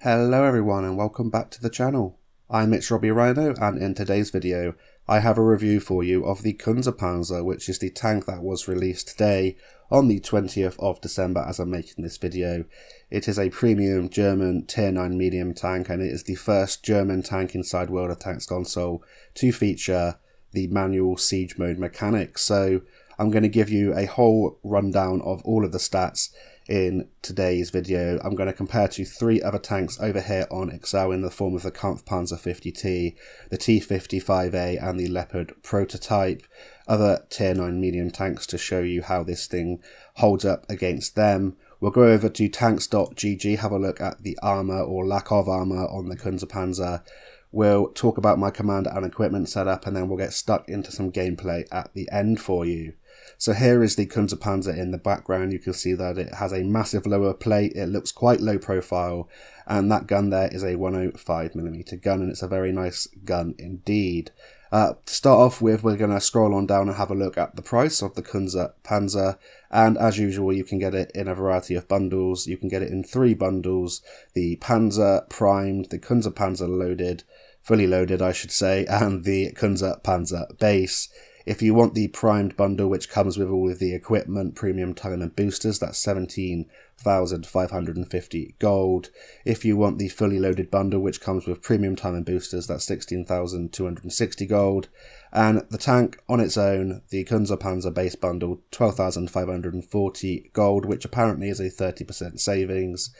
Hello everyone and welcome back to the channel. I'm Robbie Rhino, and in today's video I have a review for you of the Kunze Panzer, which is the tank that was released today on the 20th of December as I'm making this video. It is a premium German tier 9 medium tank, and it is the first German tank inside World of Tanks console to feature the manual siege mode mechanic. So I'm going to give you a whole rundown of all of the stats in today's video. I'm going to compare to three other tanks over here on Excel in the form of the Kampf Panzer 50T, the T55A and the Leopard prototype, other tier 9 medium tanks to show you how this thing holds up against them. We'll go over to tanks.gg, have a look at the armour or lack of armour on the Kunze Panzer. We'll talk about my command and equipment setup, and then we'll get stuck into some gameplay at the end for you. So here is the Kunze Panzer in the background. You can see that it has a massive lower plate, it looks quite low profile, and that gun there is a 105mm gun, and it's a very nice gun indeed. To start off with, we're going to scroll on down and have a look at the price of the Kunze Panzer, and as usual you can get it in a variety of bundles. You can get it in 3 bundles: the Panzer Primed, the Kunze Panzer Loaded, fully loaded I should say, and the Kunze Panzer Base. If you want the primed bundle, which comes with all of the equipment, premium time and boosters, that's 17,550 gold. If you want the fully loaded bundle, which comes with premium time and boosters, that's 16,260 gold. And the tank on its own, the Kunze Panzer base bundle, 12,540 gold, which apparently is a 30% savings.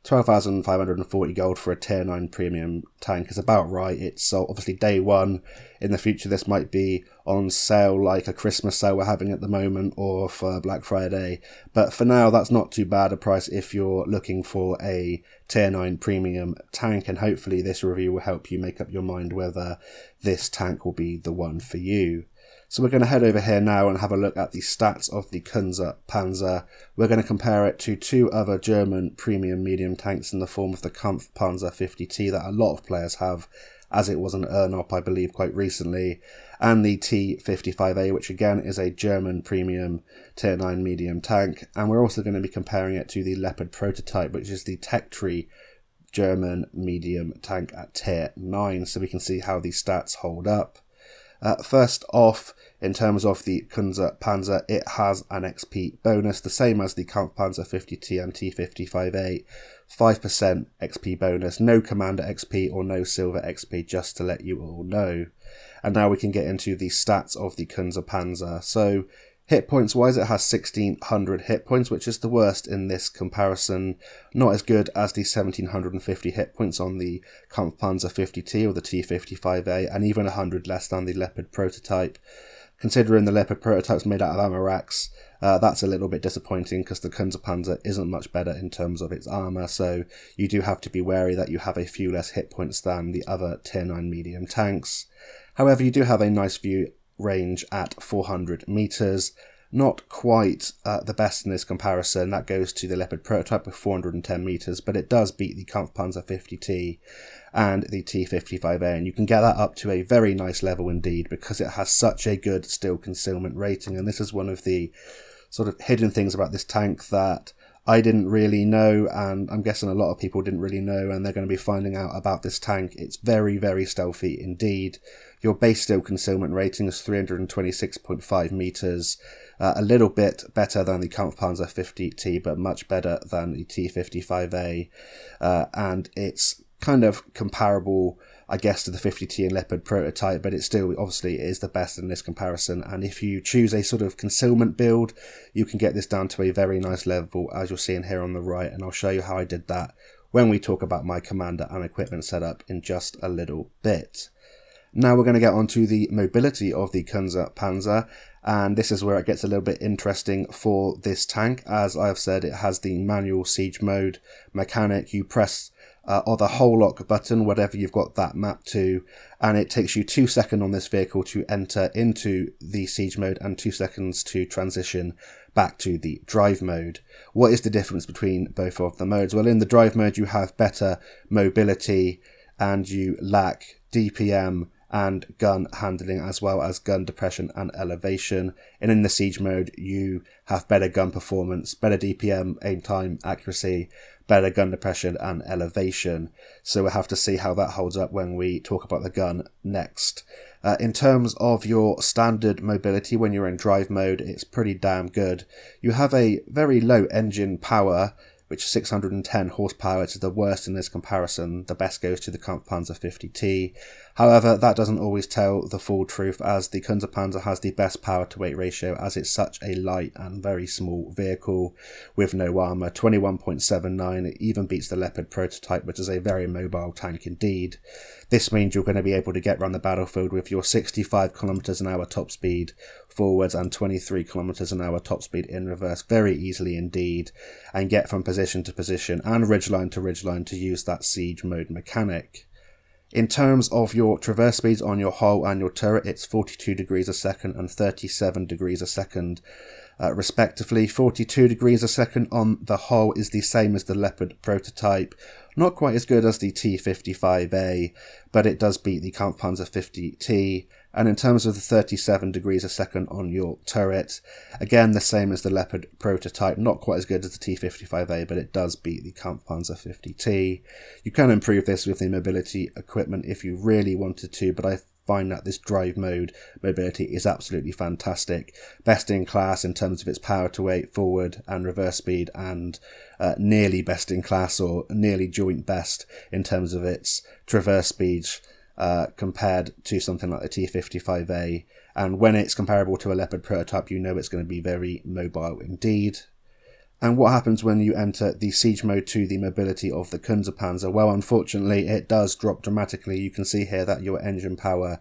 12,540 gold for a tier 9 premium tank is about right. It's obviously day one. In the future this might be on sale, like a Christmas sale we're having at the moment, or for Black Friday, but for now that's not too bad a price if you're looking for a tier 9 premium tank, and hopefully this review will help you make up your mind whether this tank will be the one for you. So we're going to head over here now and have a look at the stats of the Kunze Panzer. We're going to compare it to 2 other German premium medium tanks in the form of the Kampf Panzer 50T that a lot of players have, as it was an earn-up I believe quite recently, and the T55A, which again is a German premium tier 9 medium tank. And we're also going to be comparing it to the Leopard prototype, which is the Tech Tree German medium tank at tier 9, so we can see how these stats hold up. First off, in terms of the Kunze Panzer, it has an XP bonus, the same as the Kampf Panzer 50T and T55A, 5% XP bonus, no Commander XP or no Silver XP, just to let you all know. And now we can get into the stats of the Kunze Panzer. So hit points wise, it has 1600 hit points, which is the worst in this comparison. Not as good as the 1750 hit points on the Kampf Panzer 50T or the T55A, and even 100 less than the Leopard prototype. Considering the Leopard prototype's made out of ammo racks, that's a little bit disappointing because the Kunze Panzer isn't much better in terms of its armour, so you do have to be wary that you have a few less hit points than the other tier 9 medium tanks. However, you do have a nice view range at 400 meters. Not quite the best in this comparison. That goes to the Leopard prototype with 410 meters, but it does beat the Kampf Panzer 50T and the T55A, and you can get that up to a very nice level indeed because it has such a good still concealment rating. And this is one of the sort of hidden things about this tank that I didn't really know, and I'm guessing a lot of people didn't really know, and they're going to be finding out about this tank. It's very, very stealthy indeed. Your base still concealment rating is 326.5 meters, a little bit better than the Kampf Panzer 50T, but much better than the T55A, and it's kind of comparable, I guess, to the 50T and Leopard prototype, but it still obviously is the best in this comparison. And if you choose a sort of concealment build, you can get this down to a very nice level, as you're seeing here on the right, and I'll show you how I did that when we talk about my commander and equipment setup in just a little bit. Now we're going to get on to the mobility of the Kunze Panzer, and this is where it gets a little bit interesting for this tank. As I've said, it has the manual siege mode mechanic. You press or the whole lock button, whatever you've got that mapped to, and it takes you 2 seconds on this vehicle to enter into the siege mode and 2 seconds to transition back to the drive mode. What is the difference between both of the modes? Well, in the drive mode you have better mobility and you lack DPM and gun handling, as well as gun depression and elevation. And in the siege mode, you have better gun performance, better DPM, aim time, accuracy, better gun depression and elevation. So we'll have to see how that holds up when we talk about the gun next. In terms of your standard mobility, when you're in drive mode, it's pretty damn good. You have a very low engine power, which is 610 horsepower. It's the worst in this comparison. The best goes to the Kampfpanzer 50T. However, that doesn't always tell the full truth, as the Kunze Panzer has the best power to weight ratio, as it's such a light and very small vehicle with no armour. 21.79, it even beats the Leopard prototype, which is a very mobile tank indeed. This means you're going to be able to get around the battlefield with your 65 km an hour top speed forwards and 23 km an hour top speed in reverse very easily indeed, and get from position to position and ridgeline to ridgeline to use that siege mode mechanic. In terms of your traverse speeds on your hull and your turret, it's 42 degrees a second and 37 degrees a second respectively. 42 degrees a second on the hull is the same as the Leopard prototype. Not quite as good as the T55A, but it does beat the Kampfpanzer 50T. And in terms of the 37 degrees a second on your turret, again the same as the Leopard prototype, not quite as good as the T55A, but it does beat the Kampfpanzer 50T. You can improve this with the mobility equipment if you really wanted to, but I find that this drive mode mobility is absolutely fantastic. Best in class in terms of its power to weight, forward and reverse speed, and nearly best in class or nearly joint best in terms of its traverse speeds compared to something like the T55A. And when it's comparable to a Leopard prototype, you know it's going to be very mobile indeed. And what happens when you enter the siege mode to the mobility of the Kunze Panzer? Well, unfortunately, it does drop dramatically. You can see here that your engine power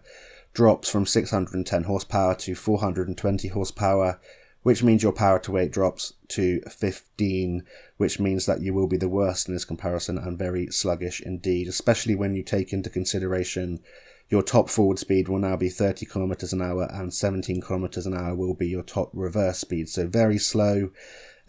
drops from 610 horsepower to 420 horsepower, which means your power to weight drops to 15, which means that you will be the worst in this comparison and very sluggish indeed, especially when you take into consideration your top forward speed will now be 30 kilometers an hour and 17 kilometers an hour will be your top reverse speed. So very slow.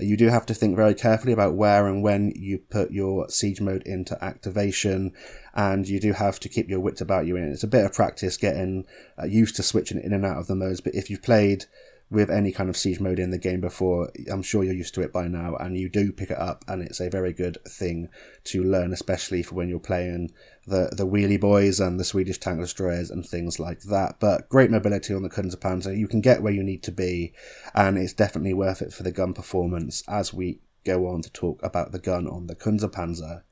You do have to think very carefully about where and when you put your siege mode into activation, and you do have to keep your wits about you. And it's a bit of practice getting used to switching in and out of the modes, but if you've played with any kind of siege mode in the game before, I'm sure you're used to it by now, and you do pick it up, and it's a very good thing to learn, especially for when you're playing the wheelie boys and the Swedish tank destroyers and things like that. But great mobility on the Kunze Panzer. You can get where you need to be, and it's definitely worth it for the gun performance as we go on to talk about the gun on the Kunze Panzer.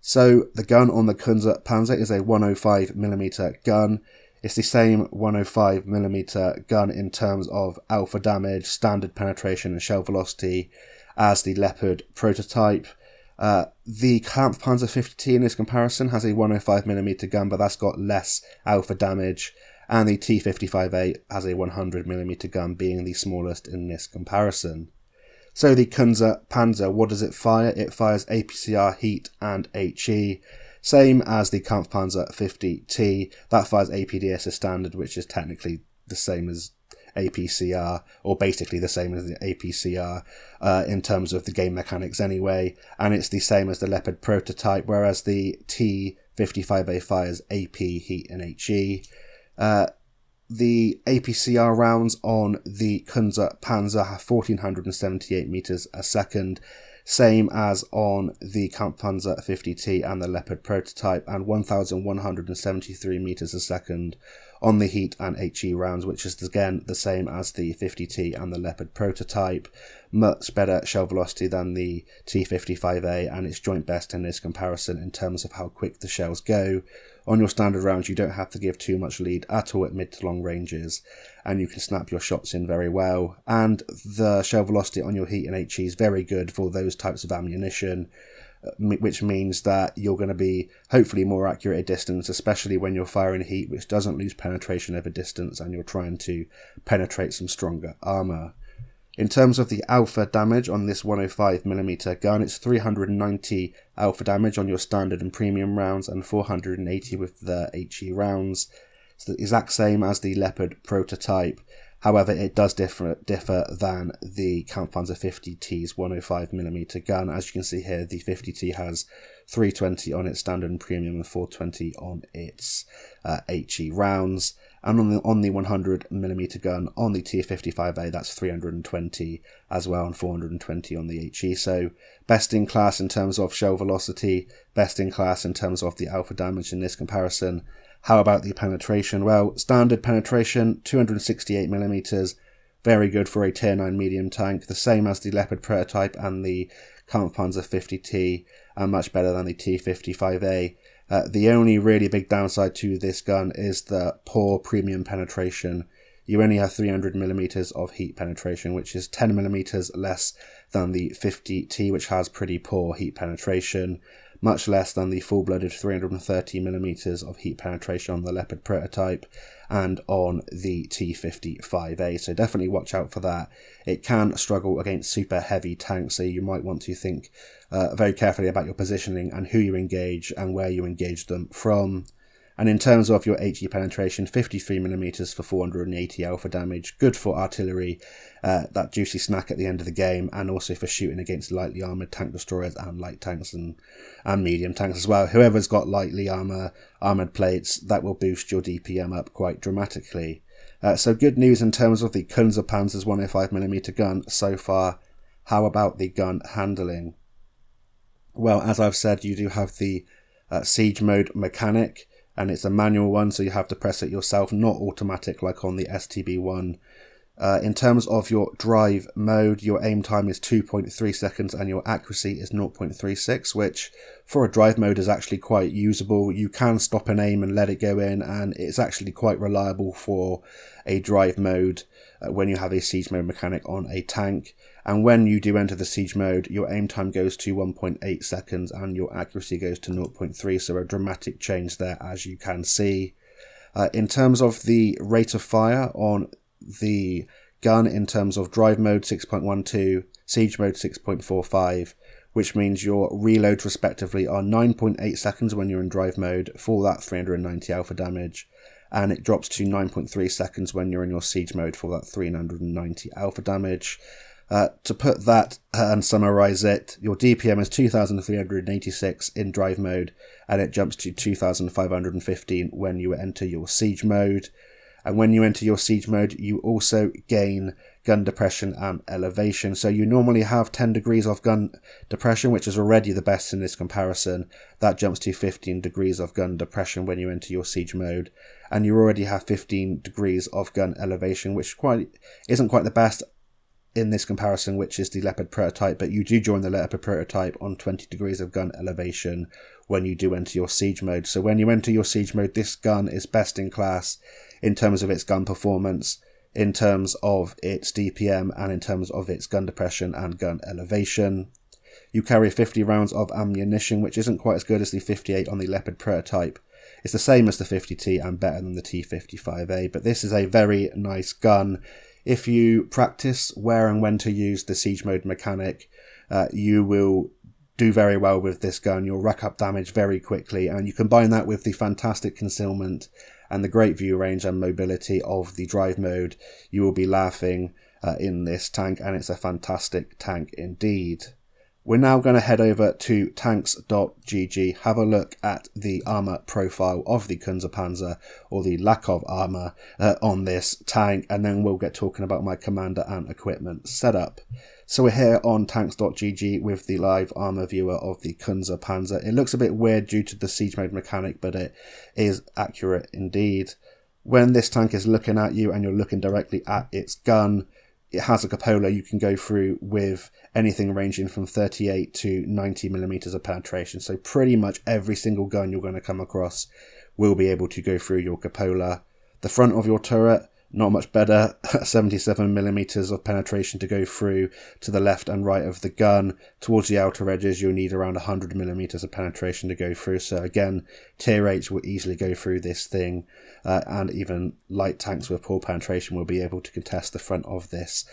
So the gun on the Kunze Panzer is a 105mm gun. It's the same 105mm gun in terms of alpha damage, standard penetration and shell velocity as the Leopard prototype. The Kampfpanzer 50T in this comparison has a 105mm gun, but that's got less alpha damage, and the T55A has a 100mm gun, being the smallest in this comparison. So the Kunze Panzer, what does it fire? It fires APCR, heat and HE. Same as the Kampfpanzer 50T, that fires APDS as standard, which is technically the same as APCR, or basically the same as the APCR in terms of the game mechanics anyway, and it's the same as the Leopard prototype, whereas the T55A fires AP, heat and HE. The APCR rounds on the Kunze Panzer have 1478 meters a second, same as on the Kampfpanzer 50T and the Leopard prototype, and 1173 meters a second on the heat and HE rounds, which is again the same as the 50T and the Leopard prototype. Much better shell velocity than the T55A, and it's joint best in this comparison in terms of how quick the shells go. On your standard rounds, you don't have to give too much lead at all at mid to long ranges, and you can snap your shots in very well. And the shell velocity on your heat and HE is very good for those types of ammunition, which means that you're going to be hopefully more accurate at distance, especially when you're firing heat, which doesn't lose penetration over distance, and you're trying to penetrate some stronger armour. In terms of the alpha damage on this 105mm gun, it's 390 alpha damage on your standard and premium rounds and 480 with the HE rounds. It's the exact same as the Leopard prototype, However, it does differ than the Kampfpanzer 50T's 105mm gun. As you can see here, the 50T has 320 on its standard and premium and 420 on its HE rounds. And on the 100mm gun, on the T55A, that's 320 as well, and 420 on the HE. So best in class in terms of shell velocity, best in class in terms of the alpha damage in this comparison. How about the penetration? Well, standard penetration, 268mm, very good for a tier 9 medium tank, the same as the Leopard prototype and the Kampfpanzer 50T, and much better than the T55A. The only really big downside to this gun is the poor premium penetration. You only have 300mm of heat penetration, which is 10mm less than the 50T, which has pretty poor heat penetration, much less than the full-blooded 330mm of heat penetration on the Leopard prototype and on the T55A, so definitely watch out for that. It can struggle against super heavy tanks, so you might want to think very carefully about your positioning and who you engage and where you engage them from. And in terms of your HE penetration, 53mm for 480 alpha damage, good for artillery, that juicy snack at the end of the game, and also for shooting against lightly armoured tank destroyers and light tanks and medium tanks as well. Whoever's got lightly armoured plates, that will boost your DPM up quite dramatically. So good news in terms of the Kunze Panzer's 105mm gun so far. How about the gun handling? Well, as I've said, you do have the siege mode mechanic, and it's a manual one, so you have to press it yourself, not automatic like on the STB1. In terms of your drive mode, your aim time is 2.3 seconds and your accuracy is 0.36, which for a drive mode is actually quite usable. You can stop an aim and let it go in, and it's actually quite reliable for a drive mode when you have a siege mode mechanic on a tank. And when you do enter the siege mode, your aim time goes to 1.8 seconds and your accuracy goes to 0.3, so a dramatic change there, as you can see. In terms of the rate of fire on the gun, in terms of drive mode 6.12, siege mode 6.45, which means your reloads respectively are 9.8 seconds when you're in drive mode for that 390 alpha damage, and it drops to 9.3 seconds when you're in your siege mode for that 390 alpha damage. To put that and summarize it, your DPM is 2,386 in drive mode, and it jumps to 2,515 when you enter your siege mode. And when you enter your siege mode, you also gain gun depression and elevation. So you normally have 10 degrees of gun depression, which is already the best in this comparison. That jumps to 15 degrees of gun depression when you enter your siege mode. And you already have 15 degrees of gun elevation, which isn't quite the best in this comparison, which is the Leopard prototype, but you do join the Leopard prototype on 20 degrees of gun elevation when you do enter your siege mode. So when you enter your siege mode, this gun is best in class in terms of its gun performance, in terms of its DPM, and in terms of its gun depression and gun elevation. You carry 50 rounds of ammunition, which isn't quite as good as the 58 on the Leopard prototype. It's the same as the 50T and better than the T55A, but this is a very nice gun. If you practice where and when to use the siege mode mechanic, you will do very well with this gun. You'll rack up damage very quickly, and you combine that with the fantastic concealment and the great view range and mobility of the drive mode, you will be laughing in this tank, and it's a fantastic tank indeed. We're now going to head over to tanks.gg, have a look at the armour profile of the Kunze Panzer, or the lack of armour on this tank, and then we'll get talking about my commander and equipment setup. So we're here on tanks.gg with the live armour viewer of the Kunze Panzer. It looks a bit weird due to the siege mode mechanic, but it is accurate indeed. When this tank is looking at you and you're looking directly at its gun, it has a cupola you can go through with anything ranging from 38 to 90mm of penetration. So pretty much every single gun you're going to come across will be able to go through your cupola. The front of your turret, not much better, 77mm of penetration to go through to the left and right of the gun. Towards the outer edges, you'll need around 100mm of penetration to go through. So again, tier 8 will easily go through this thing, and even light tanks with poor penetration will be able to contest the front of this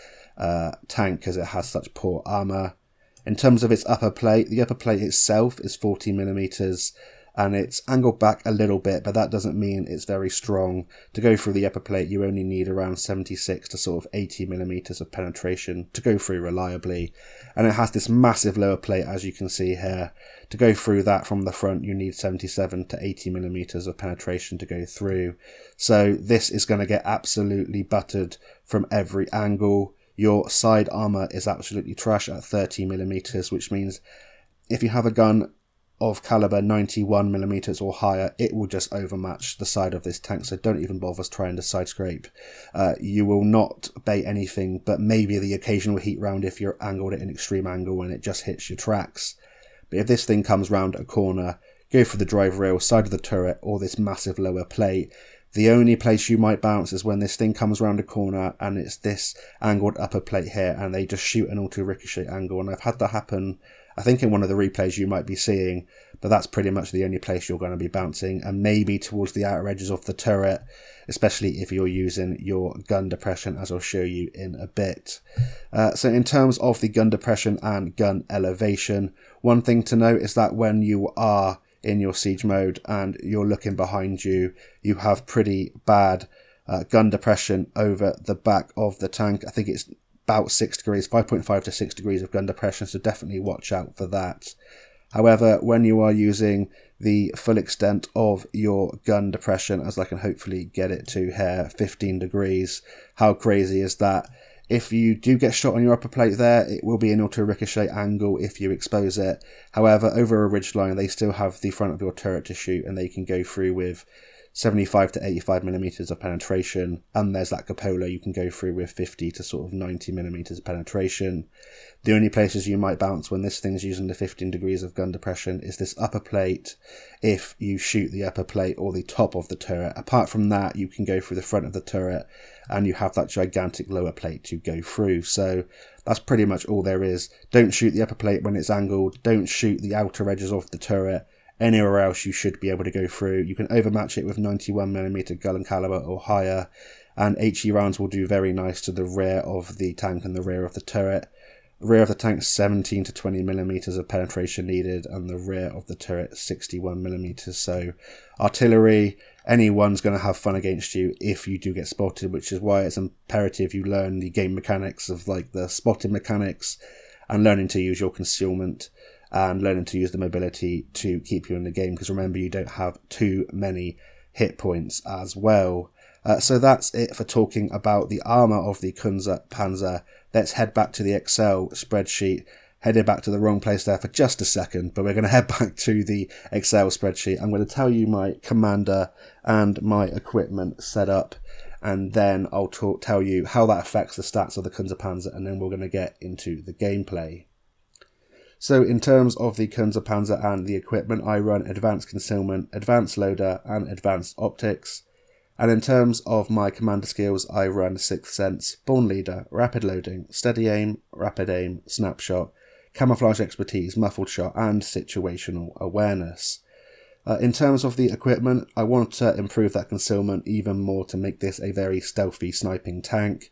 tank because it has such poor armour. In terms of its upper plate, the upper plate itself is 40mm. and it's angled back a little bit, but that doesn't mean it's very strong. To go through the upper plate, you only need around 76 to sort of 80 millimeters of penetration to go through reliably, and it has this massive lower plate, as you can see here. To go through that from the front, you need 77 to 80 millimeters of penetration to go through. So this is going to get absolutely buttered from every angle. Your side armor is absolutely trash at 30 millimeters, which means if you have a gun of caliber 91 millimeters or higher, it will just overmatch the side of this tank, so don't even bother trying to side scrape. You will not bait anything but maybe the occasional heat round if you're angled at an extreme angle and it just hits your tracks. But if this thing comes round a corner, go for the drive rail, side of the turret, or this massive lower plate. The only place you might bounce is when this thing comes round a corner and it's this angled upper plate here and they just shoot an auto ricochet angle, and I've had that happen I think in one of the replays you might be seeing, but that's pretty much the only place you're going to be bouncing, and maybe towards the outer edges of the turret, especially if you're using your gun depression, as I'll show you in a bit. So in terms of the gun depression and gun elevation, one thing to note is that when you are in your siege mode and you're looking behind you, you have pretty bad gun depression over the back of the tank. I think it's about 6 degrees, 5.5 to 6 degrees of gun depression, so definitely watch out for that. However, when you are using the full extent of your gun depression, as I can hopefully get it to here, 15 degrees, how crazy is that? If you do get shot on your upper plate there, it will be an auto ricochet angle if you expose it. However, over a ridgeline, they still have the front of your turret to shoot, and they can go through with 75 to 85 millimeters of penetration, and there's that cupola you can go through with 50 to sort of 90 millimeters of penetration. The only places you might bounce when this thing's using the 15 degrees of gun depression is this upper plate, if you shoot the upper plate or the top of the turret. Apart from that, you can go through the front of the turret, and you have that gigantic lower plate to go through. So that's pretty much all there is. Don't shoot the upper plate when it's angled, don't shoot the outer edges of the turret. Anywhere else you should be able to go through. You can overmatch it with 91mm gun caliber or higher, and HE rounds will do very nice to the rear of the tank and the rear of the turret. Rear of the tank 17 to 20mm of penetration needed, and the rear of the turret 61mm. So artillery, anyone's going to have fun against you if you do get spotted, which is why it's imperative you learn the game mechanics of like the spotting mechanics and learning to use your concealment and learning to use the mobility to keep you in the game, because remember, you don't have too many hit points as well. So that's it for talking about the armour of the Kunze Panzer. Let's head back to the Excel spreadsheet. Headed back to the wrong place there for just a second, but we're going to head back to the Excel spreadsheet. I'm going to tell you my commander and my equipment setup, and then I'll tell you how that affects the stats of the Kunze Panzer, and then we're going to get into the gameplay. So in terms of the Kunze Panzer and the equipment, I run Advanced Concealment, Advanced Loader, and Advanced Optics. And in terms of my commander skills, I run Sixth Sense, Born Leader, Rapid Loading, Steady Aim, Rapid Aim, Snapshot, Camouflage Expertise, Muffled Shot, and Situational Awareness. In terms of the equipment, I want to improve that concealment even more to make this a very stealthy sniping tank.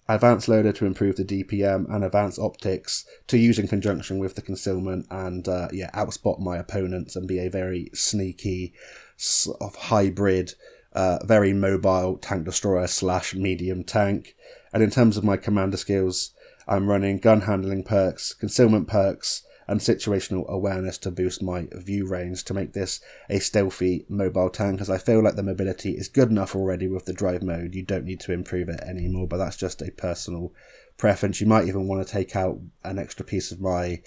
Advanced Loader to improve the DPM, and Advanced Optics to use in conjunction with the concealment and outspot my opponents and be a very sneaky, sort of hybrid, very mobile tank destroyer / medium tank. And in terms of my commander skills, I'm running gun handling perks, concealment perks, and situational awareness to boost my view range to make this a stealthy mobile tank, as I feel like the mobility is good enough already with the drive mode. You don't need to improve it anymore, but that's just a personal preference. You might even want to take out an extra piece of my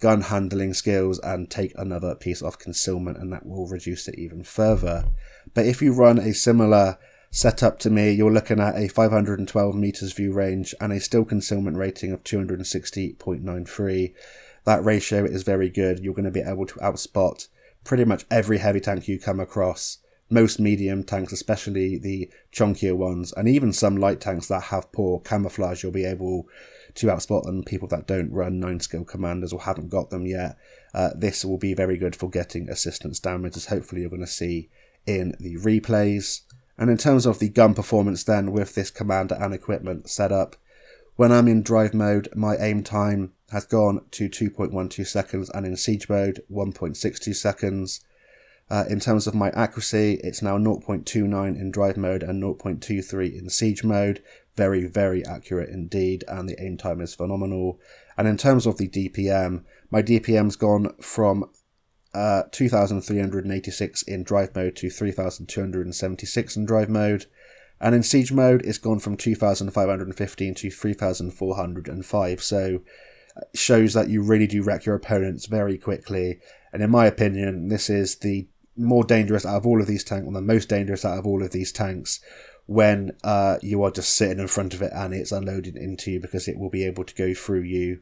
gun handling skills and take another piece of concealment, and that will reduce it even further. But if you run a similar setup to me, you're looking at a 512 meters view range and a still concealment rating of 260.93. That ratio is very good. You're going to be able to outspot pretty much every heavy tank you come across, most medium tanks, especially the chunkier ones, and even some light tanks that have poor camouflage. You'll be able to outspot them. People that don't run 9-skill commanders or haven't got them yet, this will be very good for getting assistance damage, as hopefully you're going to see in the replays. And in terms of the gun performance then with this commander and equipment setup, when I'm in drive mode, my aim time has gone to 2.12 seconds, and in siege mode 1.62 seconds. In terms of my accuracy, it's now 0.29 in drive mode and 0.23 in siege mode. Very, very accurate indeed, and the aim time is phenomenal. And in terms of the DPM, my DPM's gone from 2,386 in drive mode to 3,276 in drive mode. And in siege mode, it's gone from 2,515 to 3,405. So it shows that you really do wreck your opponents very quickly. And in my opinion, this is the more dangerous out of all of these tanks, or the most dangerous out of all of these tanks, when you are just sitting in front of it and it's unloaded into you, because it will be able to go through you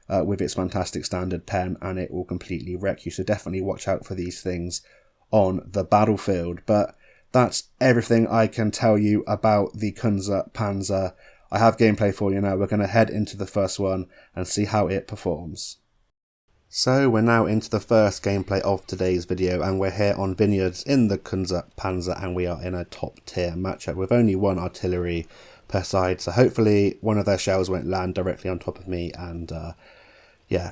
with its fantastic standard pen, and it will completely wreck you. So definitely watch out for these things on the battlefield. But that's everything I can tell you about the Kunze Panzer. I have gameplay for you now. We're going to head into the first one and see how it performs. So we're now into the first gameplay of today's video, and we're here on Vineyards in the Kunze Panzer, and we are in a top tier matchup with only one artillery per side. So hopefully one of their shells won't land directly on top of me and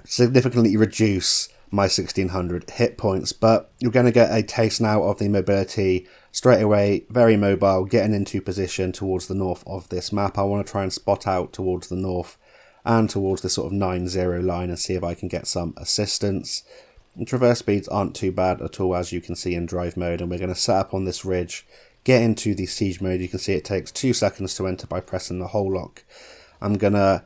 significantly reduce my 1600 hit points. But you're going to get a taste now of the mobility straight away. Very mobile, getting into position towards the north of this map. I want to try and spot out towards the north and towards the sort of 9-0 line and see if I can get some assistance. And traverse speeds aren't too bad at all, as you can see in drive mode, and we're going to set up on this ridge, get into the siege mode. You can see it takes 2 seconds to enter by pressing the whole lock. I'm going to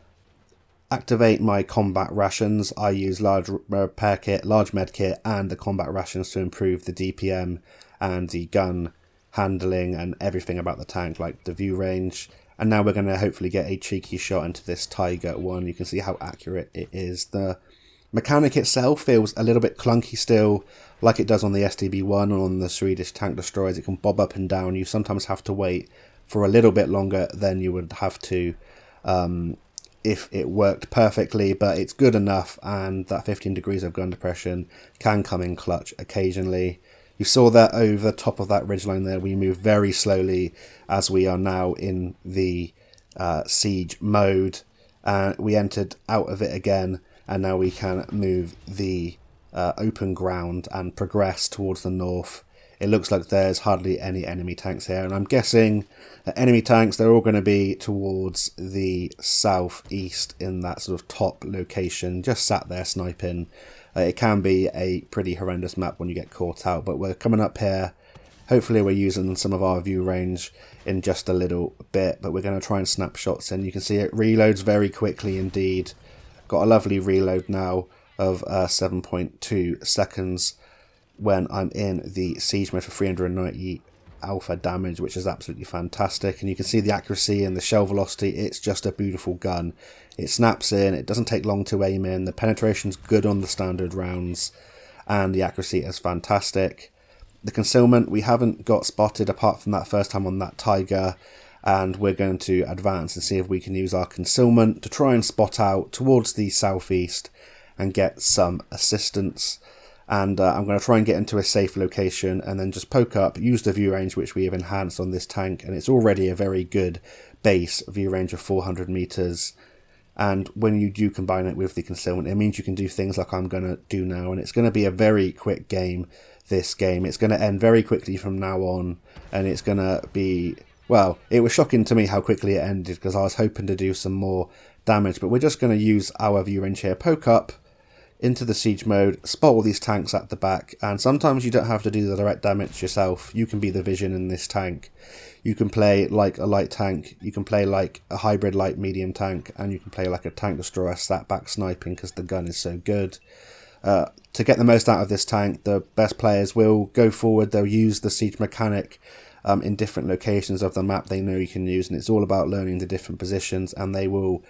activate my combat rations. I use large repair kit, large med kit, and the combat rations to improve the DPM and the gun handling and everything about the tank, like the view range. And now we're going to hopefully get a cheeky shot into this Tiger one. You can see how accurate it is. The mechanic itself feels a little bit clunky still, like it does on the STB-1 or on the Swedish tank destroyers. It can bob up and down. You sometimes have to wait for a little bit longer than you would have to if it worked perfectly, but it's good enough, and that 15 degrees of gun depression can come in clutch occasionally. You saw that over the top of that ridgeline there, we move very slowly as we are now in the siege mode. We entered out of it again, and now we can move the open ground and progress towards the north. It looks like there's hardly any enemy tanks here, and I'm guessing that enemy tanks, they're all going to be towards the southeast in that sort of top location, just sat there sniping. It can be a pretty horrendous map when you get caught out, but we're coming up here. Hopefully we're using some of our view range in just a little bit, but we're going to try and snap shots in. You can see it reloads very quickly indeed. Got a lovely reload now of 7.2 seconds when I'm in the siege mode for 390 alpha damage, which is absolutely fantastic. And you can see the accuracy and the shell velocity. It's just a beautiful gun. It snaps in, it doesn't take long to aim in, the penetration's good on the standard rounds, and the accuracy is fantastic. The concealment, we haven't got spotted apart from that first time on that Tiger, and we're going to advance and see if we can use our concealment to try and spot out towards the southeast and get some assistance. And I'm going to try and get into a safe location and then just poke up, use the view range which we have enhanced on this tank, and it's already a very good base view range of 400 meters. And when you do combine it with the concealment, it means you can do things like I'm going to do now, and it's going to be a very quick game, this game. It's going to end very quickly from now on, and it's going to be, well, it was shocking to me how quickly it ended, because I was hoping to do some more damage, but we're just going to use our view range here, poke up into the siege mode, spot all these tanks at the back, and sometimes you don't have to do the direct damage yourself. You can be the vision in this tank. You can play like a light tank, you can play like a hybrid light medium tank, and you can play like a tank destroyer sat back sniping because the gun is so good. To get the most out of this tank, the best players will go forward, they'll use the siege mechanic in different locations of the map they know you can use, and it's all about learning the different positions, and they will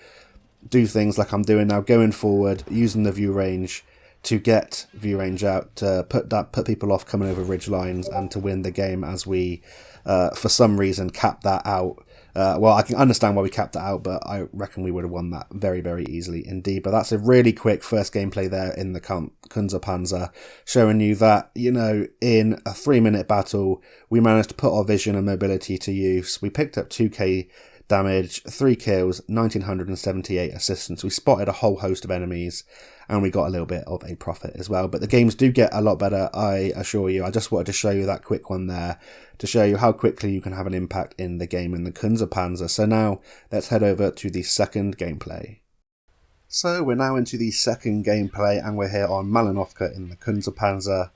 do things like I'm doing now, going forward, using the view range to get view range out, to put people off coming over ridge lines, and to win the game as we, for some reason, cap that out. Well, I can understand why we capped it out, but I reckon we would have won that very, very easily indeed. But that's a really quick first gameplay there in the Kunze Panzer, showing you that, you know, in a 3-minute battle, we managed to put our vision and mobility to use. We picked up 2k damage, 3 kills, 1978 assistance. We spotted a whole host of enemies and we got a little bit of a profit as well. But the games do get a lot better, I assure you. I just wanted to show you that quick one there to show you how quickly you can have an impact in the game in the Kunze Panzer. So now let's head over to the second gameplay. So we're now into the second gameplay and we're here on Malinovka in the Kunze Panzer.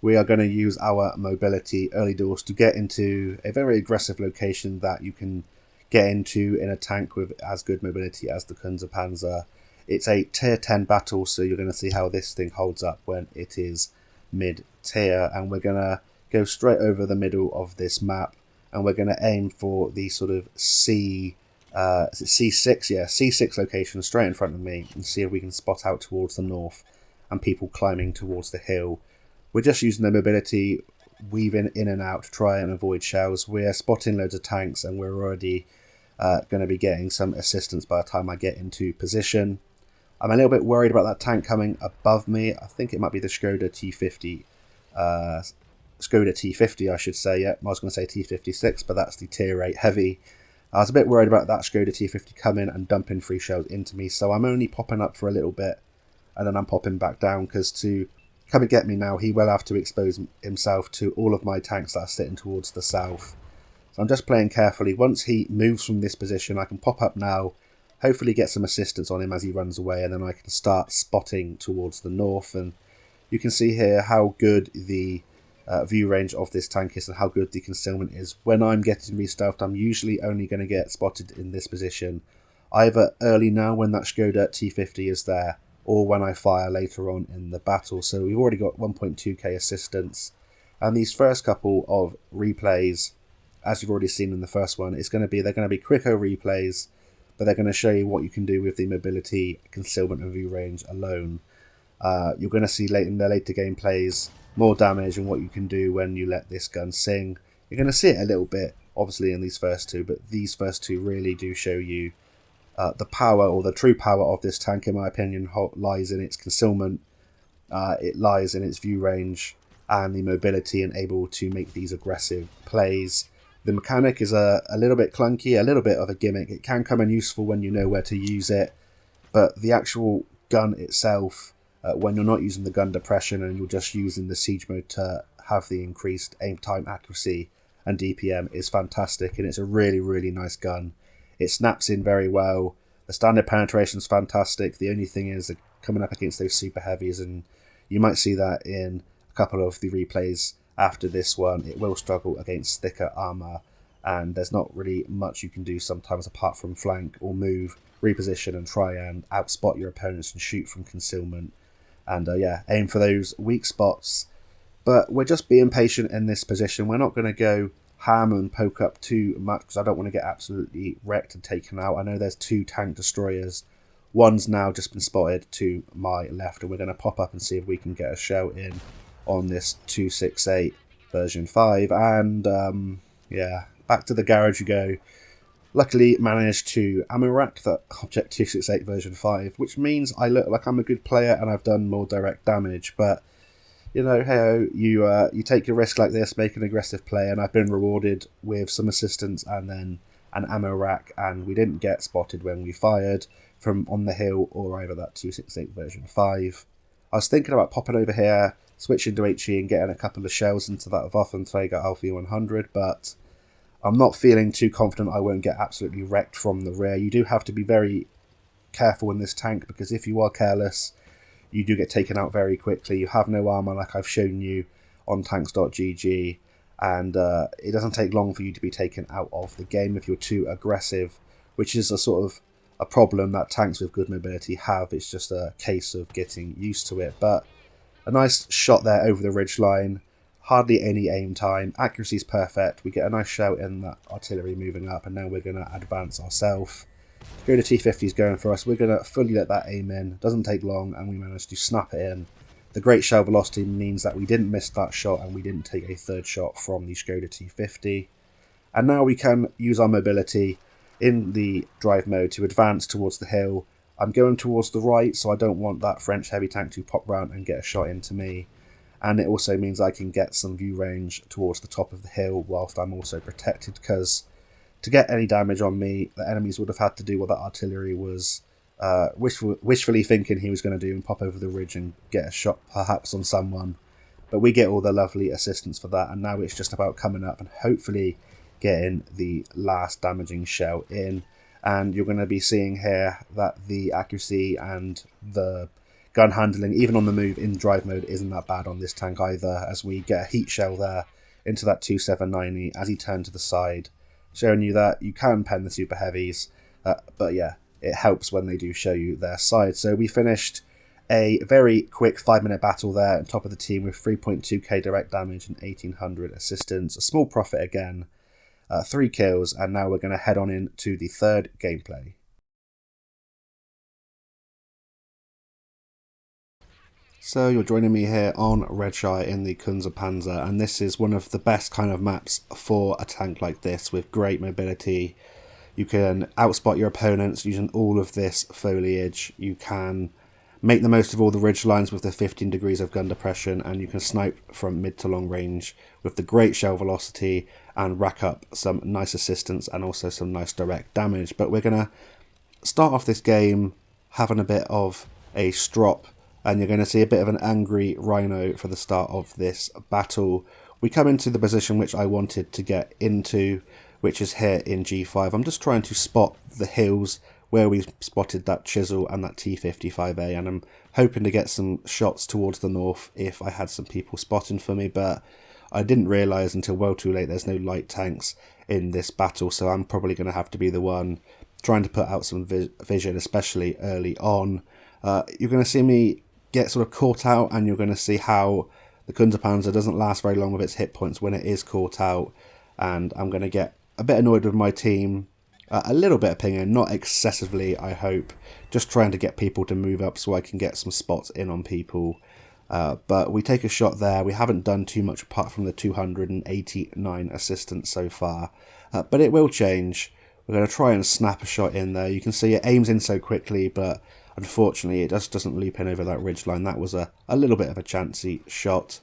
We are going to use our mobility early doors to get into a very aggressive location that you can get into in a tank with as good mobility as the Kunze Panzer. It's a tier 10 battle, so you're going to see how this thing holds up when it is mid-tier, and we're going to go straight over the middle of this map and we're going to aim for the sort of C6? Yeah, C6 location straight in front of me and see if we can spot out towards the north and people climbing towards the hill. We're just using the mobility, weaving in and out to try and avoid shells. We're spotting loads of tanks and we're already going to be getting some assistance by the time I get into position. I'm a little bit worried about that tank coming above me. I think it might be the Skoda T50. Skoda T50, I should say. Yeah, I was going to say T56, but that's the tier 8 heavy. I was a bit worried about that Skoda T50 coming and dumping 3 shells into me, so I'm only popping up for a little bit and then I'm popping back down, because to come and get me now, he will have to expose himself to all of my tanks that are sitting towards the south. So I'm just playing carefully. Once he moves from this position, I can pop up now, hopefully get some assistance on him as he runs away, and then I can start spotting towards the north. And you can see here how good the view range of this tank is and how good the concealment is. When I'm getting re-stealthed, I'm usually only going to get spotted in this position, either early now when that Skoda T50 is there, or when I fire later on in the battle. So we've already got 1.2k assistance, and these first couple of replays, as you've already seen in the first one, they're going to be quicker replays, but they're going to show you what you can do with the mobility, concealment and view range alone. You're going to see in the later gameplays more damage and what you can do when you let this gun sing. You're going to see it a little bit, obviously, in these first two, but these first two really do show you the power, or the true power of this tank, in my opinion, lies in its concealment, it lies in its view range, and the mobility, and able to make these aggressive plays. The mechanic is a little bit clunky, a little bit of a gimmick. It can come in useful when you know where to use it, but the actual gun itself, when you're not using the gun depression and you're just using the siege mode to have the increased aim time accuracy and DPM, is fantastic, and it's a really, really nice gun. It snaps in very well. The standard penetration is fantastic. The only thing is coming up against those super heavies, and you might see that in a couple of the replays after this one. It will struggle against thicker armour, and there's not really much you can do sometimes apart from flank or move, reposition and try and outspot your opponents and shoot from concealment. And yeah, aim for those weak spots. But we're just being patient in this position. We're not going to go ham and poke up too much, because I don't want to get absolutely wrecked and taken out. I know there's 2 tank destroyers. One's now just been spotted to my left, and we're going to pop up and see if we can get a shell in on this 268 version 5. And yeah, back to the garage you go. Luckily managed to ammo rack that object 268 version 5, which means I look like I'm a good player and I've done more direct damage. But you know, hey, you take a risk like this, make an aggressive play, and I've been rewarded with some assistance and then an ammo rack, and we didn't get spotted when we fired from on the hill or either that 268 version 5. I was thinking about popping over here, switching to HE and getting a couple of shells into that Waffenträger Alpha 100, but I'm not feeling too confident I won't get absolutely wrecked from the rear. You do have to be very careful in this tank, because if you are careless, you do get taken out very quickly. You have no armor like I've shown you on tanks.gg, and it doesn't take long for you to be taken out of the game if you're too aggressive, which is a sort of a problem that tanks with good mobility have. It's just a case of getting used to it. But a nice shot there over the ridge line, hardly any aim time, accuracy is perfect. We get a nice shout in that artillery moving up, and now we're going to advance ourselves. Go to T50 is going for us. We're going to fully let that aim in. Doesn't take long, and we managed to snap it in. The great shell velocity means that we didn't miss that shot, and we didn't take a third shot from the Skoda T50. And now we can use our mobility in the drive mode to advance towards the hill. I'm going towards the right, so I don't want that French heavy tank to pop round and get a shot into me. And it also means I can get some view range towards the top of the hill whilst I'm also protected, because to get any damage on me, the enemies would have had to do what that artillery was wishfully thinking he was going to do, and pop over the ridge and get a shot perhaps on someone. But we get all the lovely assistance for that, and now it's just about coming up and hopefully getting the last damaging shell in. And you're going to be seeing here that the accuracy and the gun handling, even on the move in drive mode, isn't that bad on this tank either, as we get a heat shell there into that 2790 as he turned to the side, showing you that you can pen the super heavies, but yeah, it helps when they do show you their side. So we finished a very quick 5-minute battle there on top of the team with 3.2k direct damage and 1800 assistance, a small profit again, 3 kills, and now we're going to head on into the third gameplay. So you're joining me here on Redshire in the Kunze Panzer, and this is one of the best kind of maps for a tank like this with great mobility. You can outspot your opponents using all of this foliage. You can make the most of all the ridge lines with the 15 degrees of gun depression, and you can snipe from mid to long range with the great shell velocity and rack up some nice assistance and also some nice direct damage. But we're going to start off this game having a bit of a strop, and you're going to see a bit of an angry Rhino for the start of this battle. We come into the position which I wanted to get into, which is here in G5. I'm just trying to spot the hills where we spotted that chisel and that T55A, and I'm hoping to get some shots towards the north if I had some people spotting for me, but I didn't realise until well too late there's no light tanks in this battle, so I'm probably going to have to be the one trying to put out some vision, especially early on. You're going to see me get sort of caught out, and you're going to see how the Kunze Panzer doesn't last very long with its hit points when it is caught out, and I'm going to get a bit annoyed with my team, a little bit of pinging, not excessively I hope, just trying to get people to move up so I can get some spots in on people. But we take a shot there. We haven't done too much apart from the 289 assistance so far, but it will change. We're going to try and snap a shot in there. You can see it aims in so quickly, but unfortunately it just doesn't loop in over that ridge line. That was a little bit of a chancy shot.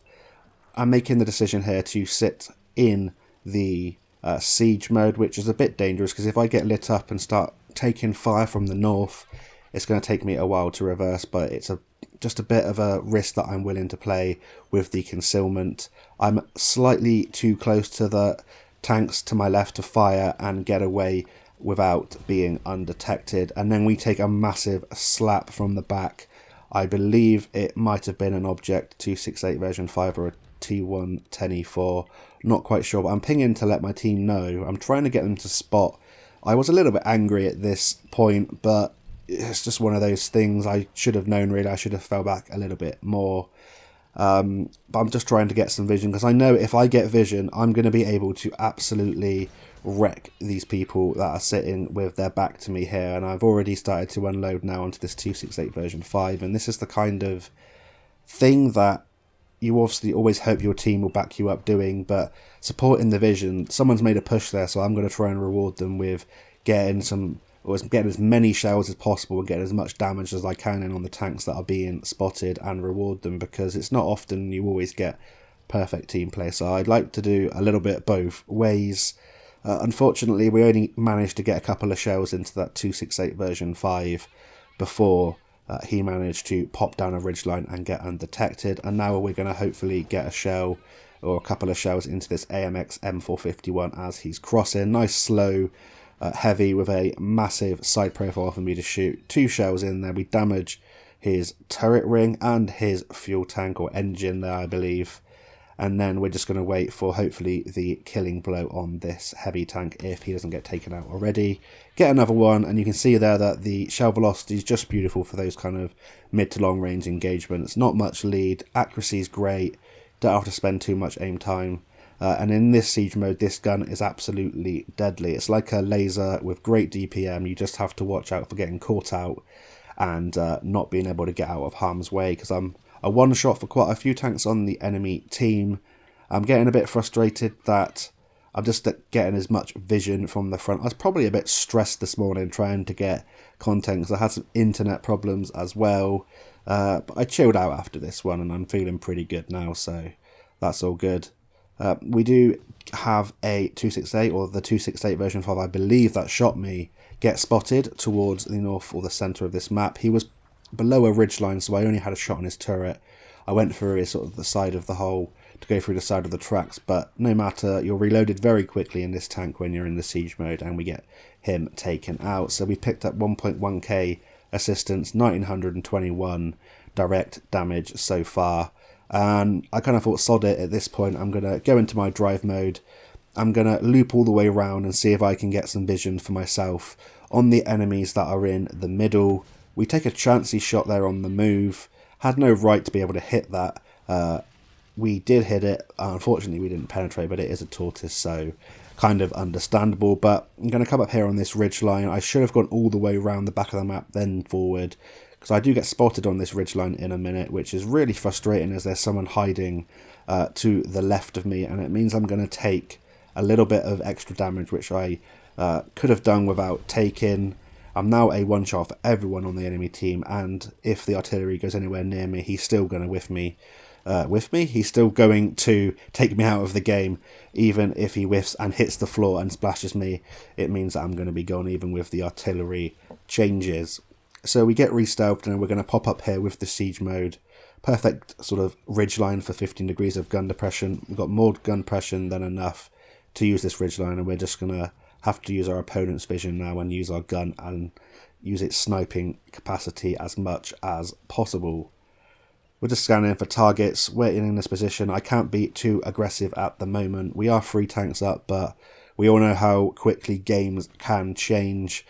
I'm making the decision here to sit in the siege mode, which is a bit dangerous because if I get lit up and start taking fire from the north, it's going to take me a while to reverse, but it's just a bit of a risk that I'm willing to play with the concealment. I'm slightly too close to the tanks to my left to fire and get away without being undetected, and then we take a massive slap from the back. I believe it might have been an Object 268 version 5 or a T1 10E4, not quite sure, but I'm pinging to let my team know. I'm trying to get them to spot. I was a little bit angry at this point, but it's just one of those things. I should have known, really. I should have fell back a little bit more. But I'm just trying to get some vision, because I know if I get vision, I'm going to be able to absolutely wreck these people that are sitting with their back to me here. And I've already started to unload now onto this 268 version 5, and this is the kind of thing that you obviously always hope your team will back you up doing, but supporting the vision, someone's made a push there, so I'm going to try and reward them with getting as many shells as possible and getting as much damage as I can in on the tanks that are being spotted, and reward them, because it's not often you always get perfect team play. So I'd like to do a little bit both ways. Unfortunately, we only managed to get a couple of shells into that 268 version 5 before he managed to pop down a ridgeline and get undetected, and now we're going to hopefully get a shell or a couple of shells into this AMX M451 as he's crossing. Nice slow heavy with a massive side profile for me to shoot. 2 shells in there. We damage his turret ring and his fuel tank or engine there, I believe, and then we're just going to wait for hopefully the killing blow on this heavy tank if he doesn't get taken out already. Get another one, and you can see there that the shell velocity is just beautiful for those kind of mid to long range engagements. Not much lead, accuracy is great, don't have to spend too much aim time, and in this siege mode this gun is absolutely deadly. It's like a laser with great DPM. You just have to watch out for getting caught out and not being able to get out of harm's way, because I'm a one shot for quite a few tanks on the enemy team. I'm getting a bit frustrated that I'm just getting as much vision from the front. I was probably a bit stressed this morning trying to get content because I had some internet problems as well. But I chilled out after this one and I'm feeling pretty good now, so that's all good. We do have a 268, or the 268 version 5, I believe, that shot me, get spotted towards the north or the centre of this map. He was below a ridgeline, so I only had a shot on his turret. I went through his sort of the side of the hole to go through the side of the tracks, but no matter, you're reloaded very quickly in this tank when you're in the siege mode, and we get him taken out. So we picked up 1.1k assistance, 1921 direct damage so far, and I kind of thought, sod it, at this point I'm going to go into my drive mode. I'm going to loop all the way around and see if I can get some vision for myself on the enemies that are in the middle. We take a chancy shot there on the move. Had no right to be able to hit that. We did hit it. Unfortunately, we didn't penetrate, but it is a tortoise, so kind of understandable. But I'm going to come up here on this ridge line. I should have gone all the way around the back of the map, then forward, because I do get spotted on this ridge line in a minute, which is really frustrating as there's someone hiding to the left of me, and it means I'm going to take a little bit of extra damage, which I could have done without taking. I'm now a one-shot for everyone on the enemy team, and if the artillery goes anywhere near me, he's still going to whiff me. He's still going to take me out of the game. Even if he whiffs and hits the floor and splashes me, it means that I'm going to be gone even with the artillery changes. So we get re-stealthed, and we're going to pop up here with the siege mode. Perfect sort of ridgeline for 15 degrees of gun depression. We've got more gun depression than enough to use this ridgeline, and we're just going to have to use our opponent's vision now and use our gun and use its sniping capacity as much as possible. We're just scanning for targets, waiting in this position. I can't be too aggressive at the moment. We are 3 tanks up, but we all know how quickly games can change.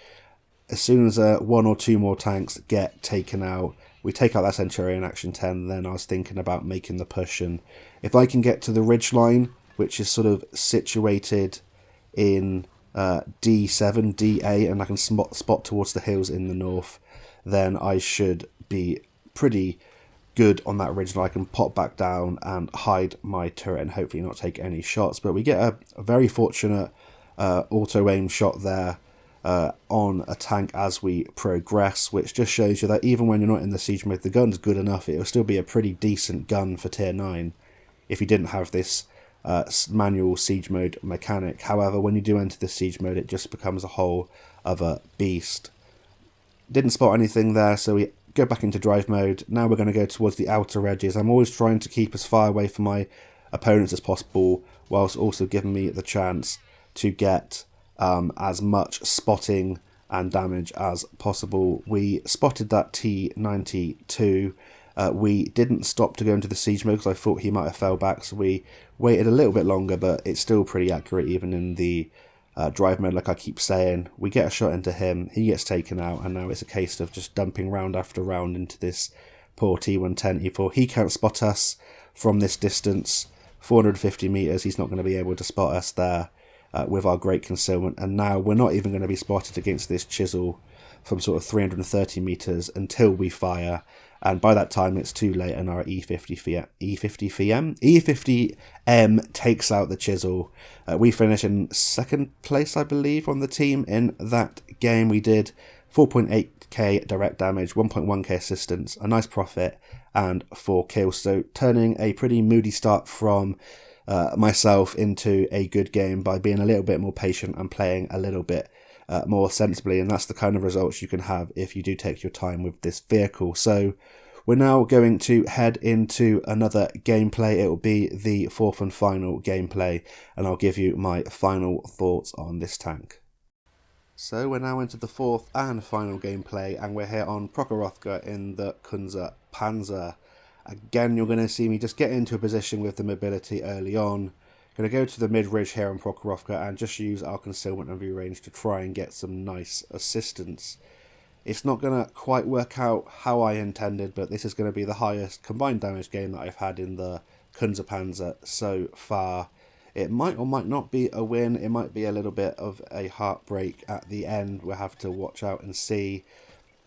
As soon as 1 or 2 more tanks get taken out, we take out that Centurion Action 10, then I was thinking about making the push. And if I can get to the ridge line, which is sort of situated in D7, DA, and I can spot towards the hills in the north, then I should be pretty good on that ridge, and I can pop back down and hide my turret and hopefully not take any shots. But we get a very fortunate auto-aim shot there on a tank as we progress, which just shows you that even when you're not in the siege mode, the gun's good enough. It'll still be a pretty decent gun for tier 9 if you didn't have this manual siege mode mechanic. However, when you do enter the siege mode, it just becomes a whole other beast. Didn't spot anything there, so we go back into drive mode. Now we're going to go towards the outer edges. I'm always trying to keep as far away from my opponents as possible, whilst also giving me the chance to get as much spotting and damage as possible. We spotted that T-92. We didn't stop to go into the siege mode because I thought he might have fell back, so we waited a little bit longer, but it's still pretty accurate even in the drive mode, like I keep saying. We get a shot into him, he gets taken out, and now it's a case of just dumping round after round into this poor T-110 E4. He can't spot us from this distance, 450 metres, he's not going to be able to spot us there with our great concealment, and now we're not even going to be spotted against this chisel from sort of 330 metres until we fire, and by that time it's too late, and our E50M takes out the chisel. We finish in second place, I believe, on the team in that game. We did 4.8k direct damage, 1.1k assistance, a nice profit, and 4 kills, so turning a pretty moody start from myself into a good game by being a little bit more patient and playing a little bit more sensibly, and that's the kind of results you can have if you do take your time with this vehicle. So we're now going to head into another gameplay. It will be the 4th and final gameplay, and I'll give you my final thoughts on this tank. So we're now into the 4th and final gameplay, and we're here on Prokhorovka in the Kunze Panzer. Again, you're going to see me just get into a position with the mobility early on. Going to go to the mid-ridge here on Prokhorovka and just use our concealment and view range to try and get some nice assistance. It's not going to quite work out how I intended, but this is going to be the highest combined damage game that I've had in the Kunze Panzer so far. It might or might not be a win. It might be a little bit of a heartbreak at the end. We'll have to watch out and see.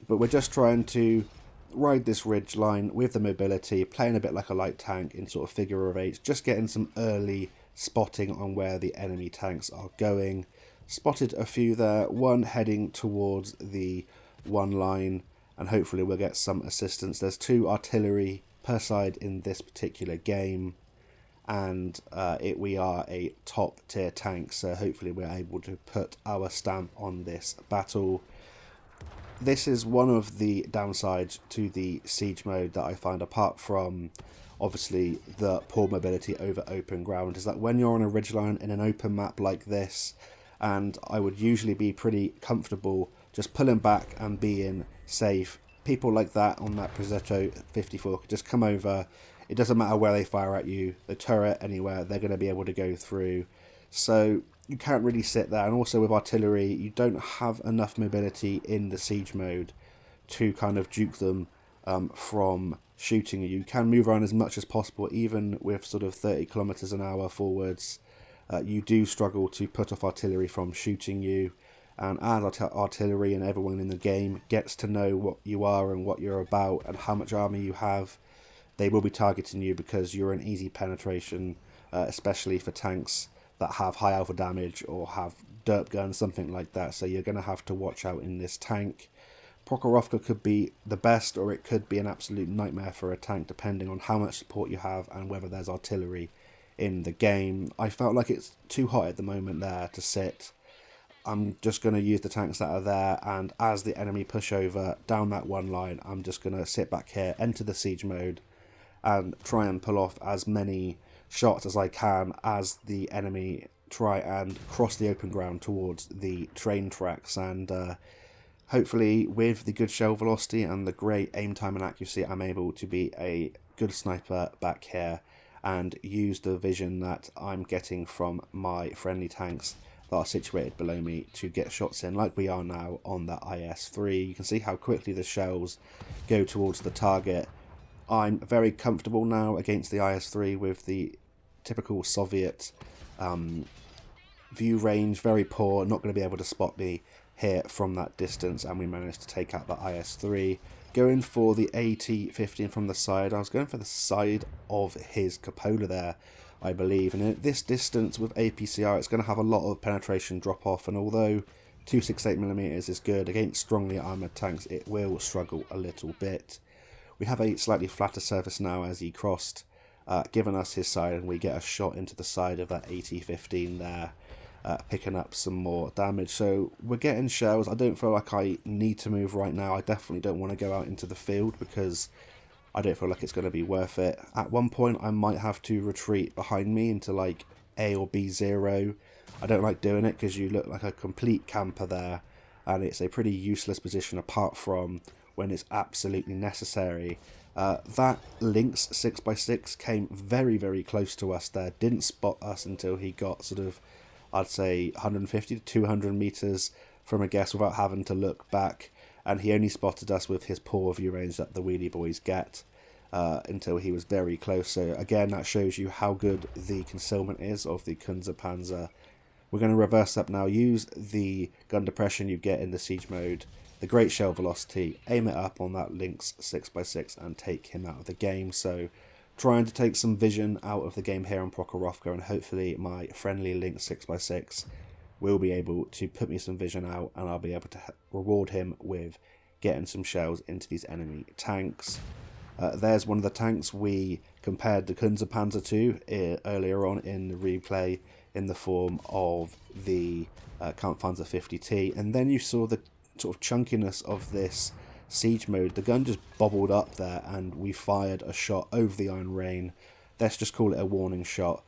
But we're just trying to ride this ridge line with the mobility, playing a bit like a light tank in sort of figure of 8, just getting some early spotting on where the enemy tanks are going. Spotted a few there, one heading towards the one line, and hopefully we'll get some assistance. There's 2 artillery per side in this particular game, and we are a top tier tank, so hopefully we're able to put our stamp on this battle. This is one of the downsides to the siege mode that I find, apart from obviously the poor mobility over open ground, is that when you're on a ridgeline in an open map like this, and I would usually be pretty comfortable just pulling back and being safe, people like that on that Presetto 54 could just come over. It doesn't matter where they fire at you, the turret, anywhere, they're going to be able to go through. So you can't really sit there, and also with artillery you don't have enough mobility in the siege mode to kind of juke them from shooting you. You can move around as much as possible, even with sort of 30 kilometers an hour forwards. You do struggle to put off artillery from shooting you, and as artillery and everyone in the game gets to know what you are and what you're about and how much armor you have, they will be targeting you because you're an easy penetration, especially for tanks that have high alpha damage or have derp guns, something like that. So you're going to have to watch out in this tank. Prokhorovka could be the best, or it could be an absolute nightmare for a tank, depending on how much support you have and whether there's artillery in the game. I felt like it's too hot at the moment there to sit. I'm just going to use the tanks that are there, and as the enemy push over down that one line, I'm just going to sit back here, enter the siege mode, and try and pull off as many shots as I can as the enemy try and cross the open ground towards the train tracks. And hopefully with the good shell velocity and the great aim time and accuracy, I'm able to be a good sniper back here and use the vision that I'm getting from my friendly tanks that are situated below me to get shots in, like we are now on that IS-3. You can see how quickly the shells go towards the target. I'm very comfortable now against the IS-3 with the typical Soviet view range, very poor, not going to be able to spot me here from that distance, and we managed to take out the IS-3. Going for the AT-15 from the side, I was going for the side of his cupola there, I believe, and at this distance with APCR it's going to have a lot of penetration drop off, and although 268mm is good against strongly armoured tanks, it will struggle a little bit. We have a slightly flatter surface now as he crossed, giving us his side, and we get a shot into the side of that AT-15 there, picking up some more damage. So we're getting shells. I don't feel like I need to move right now. I definitely don't want to go out into the field because I don't feel like it's going to be worth it. At one point I might have to retreat behind me into like A or B0. I don't like doing it because you look like a complete camper there, and it's a pretty useless position apart from when it's absolutely necessary. That Lynx 6x6 came very, very close to us there, didn't spot us until he got sort of, I'd say 150 to 200 meters from a guess without having to look back, and he only spotted us with his poor view range that the wheelie boys get until he was very close. So again, that shows you how good the concealment is of the Kunze Panzer. We're going to reverse up now, use the gun depression you get in the siege mode, the great shell velocity, aim it up on that Lynx 6x6 and take him out of the game. So trying to take some vision out of the game here on Prokhorovka, and hopefully my friendly Lynx 6x6 will be able to put me some vision out, and I'll be able to reward him with getting some shells into these enemy tanks. There's one of the tanks we compared the Kunze Panzer to earlier on in the replay, in the form of the Kampfpanzer 50T, and then you saw the sort of chunkiness of this siege mode. The gun just bobbled up there and we fired a shot over the Iron Rain. Let's just call it a warning shot.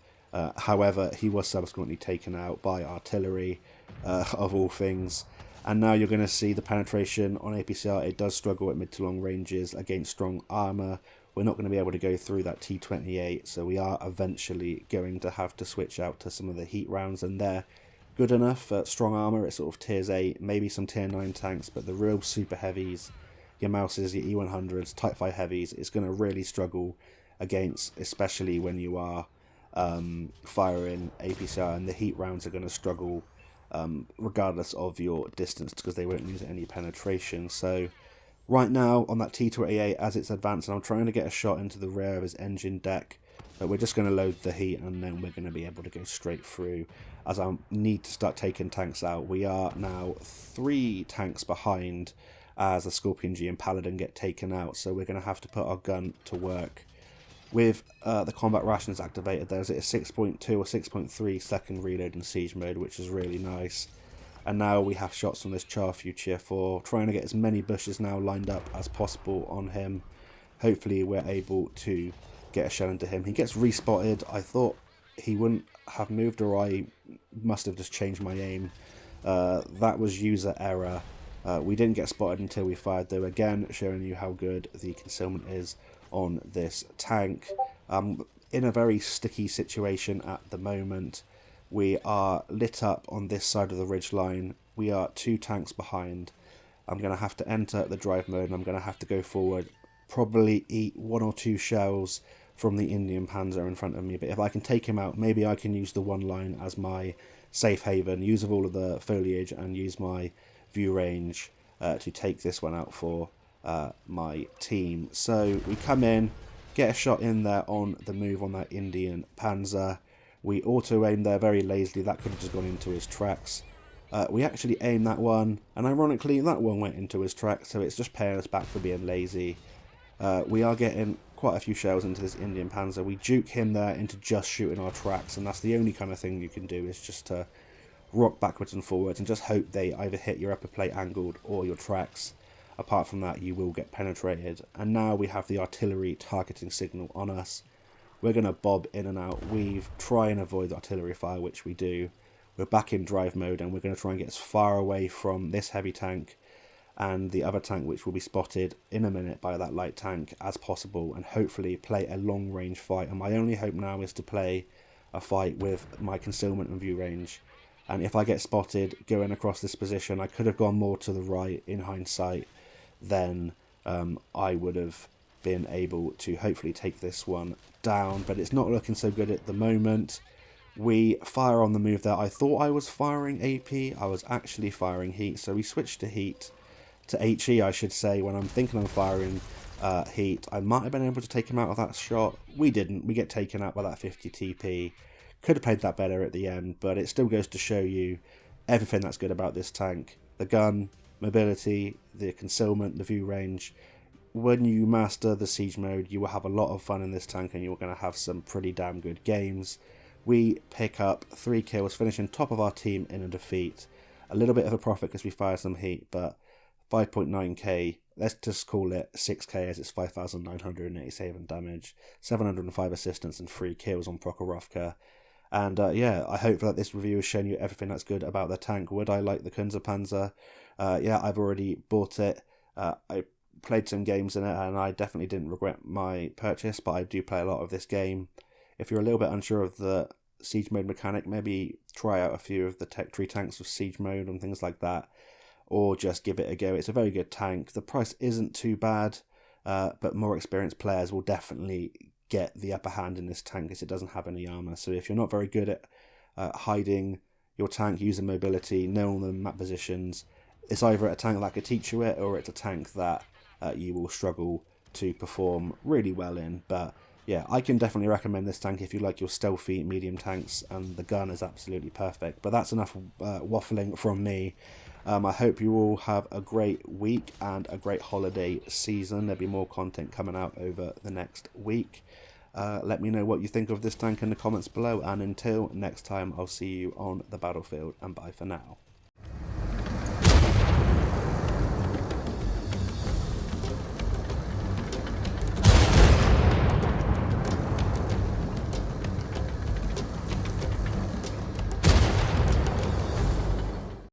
However, he was subsequently taken out by artillery, of all things. And now you're going to see the penetration on APCR. It does struggle at mid to long ranges against strong armour. We're not going to be able to go through that T28, so we are eventually going to have to switch out to some of the heat rounds, and they're good enough for strong armour. It's sort of tiers 8, maybe some tier 9 tanks, but the real super heavies, your Mouses, your E100s, Type 5 heavies, it's going to really struggle against, especially when you are firing APCR, and the heat rounds are going to struggle regardless of your distance because they won't lose any penetration. So right now on that T28, as it's advancing, I'm trying to get a shot into the rear of his engine deck, but we're just going to load the heat and then we're going to be able to go straight through, as I need to start taking tanks out. We are now 3 tanks behind as the Scorpion G and Paladin get taken out, so we're going to have to put our gun to work. With the combat rations activated, there's a 6.2 or 6.3 second reload in siege mode, which is really nice. And now we have shots from this Char Future for trying to get as many bushes now lined up as possible on him. Hopefully we're able to get a shell into him. He gets respotted. I thought he wouldn't have moved, or I must have just changed my aim. That was user error. We didn't get spotted until we fired, though, again showing you how good the concealment is on this tank. In a very sticky situation at the moment. We are lit up on this side of the ridge line. We are 2 tanks behind. I'm going to have to enter the drive mode, and I'm going to have to go forward, probably eat 1 or 2 shells from the Indian Panzer in front of me. But if I can take him out, maybe I can use the one line as my safe haven, use of all of the foliage, and use my view range to take this one out for my team. So we come in, get a shot in there on the move on that Indian Panzer. We auto-aim there very lazily. That could have just gone into his tracks. We actually aimed that one, and ironically that one went into his tracks, so it's just paying us back for being lazy. We are getting quite a few shells into this Indian Panzer. We juke him there into just shooting our tracks, and that's the only kind of thing you can do, is just to rock backwards and forwards and just hope they either hit your upper plate angled or your tracks. Apart from that, you will get penetrated. And now we have the artillery targeting signal on us. We're going to bob in and out, weave, try and avoid the artillery fire, which we do. We're back in drive mode, and we're going to try and get as far away from this heavy tank and the other tank, which will be spotted in a minute by that light tank, as possible, and hopefully play a long range fight. And my only hope now is to play a fight with my concealment and view range. And if I get spotted going across this position, I could have gone more to the right in hindsight, then I would have been able to hopefully take this one down, but it's not looking so good at the moment. We fire on the move there. I thought I was firing AP, I was actually firing heat, so we switched to heat, to HE I should say, when I'm thinking I'm firing heat. I might have been able to take him out of that shot. We didn't. We get taken out by that 50 TP. Could have played that better at the end, but it still goes to show you everything that's good about this tank. The gun, mobility, the concealment, the view range. When you master the siege mode, you will have a lot of fun in this tank, and you're going to have some pretty damn good games. We pick up 3 kills, finishing top of our team in a defeat. A little bit of a profit because we fire some heat, but 5.9k, let's just call it 6k, as it's 5,987 damage, 705 assistance, and 3 kills on Prokhorovka. And yeah, I hope that this review has shown you everything that's good about the tank. Would I like the Kunze Panzer? Yeah, I've already bought it. I played some games in it, and I definitely didn't regret my purchase, but I do play a lot of this game. If you're a little bit unsure of the siege mode mechanic, maybe try out a few of the tech tree tanks with siege mode and things like that, or just give it a go. It's a very good tank. The price isn't too bad, but more experienced players will definitely get the upper hand in this tank, as it doesn't have any armor. So if you're not very good at hiding your tank, using mobility, knowing the map positions, it's either a tank that could teach you it, or it's a tank that you will struggle to perform really well in. But yeah, I can definitely recommend this tank if you like your stealthy medium tanks, and the gun is absolutely perfect. But that's enough waffling from me. I hope you all have a great week and a great holiday season. There'll be more content coming out over the next week. Let me know what you think of this tank in the comments below, and until next time, I'll see you on the battlefield, and bye for now.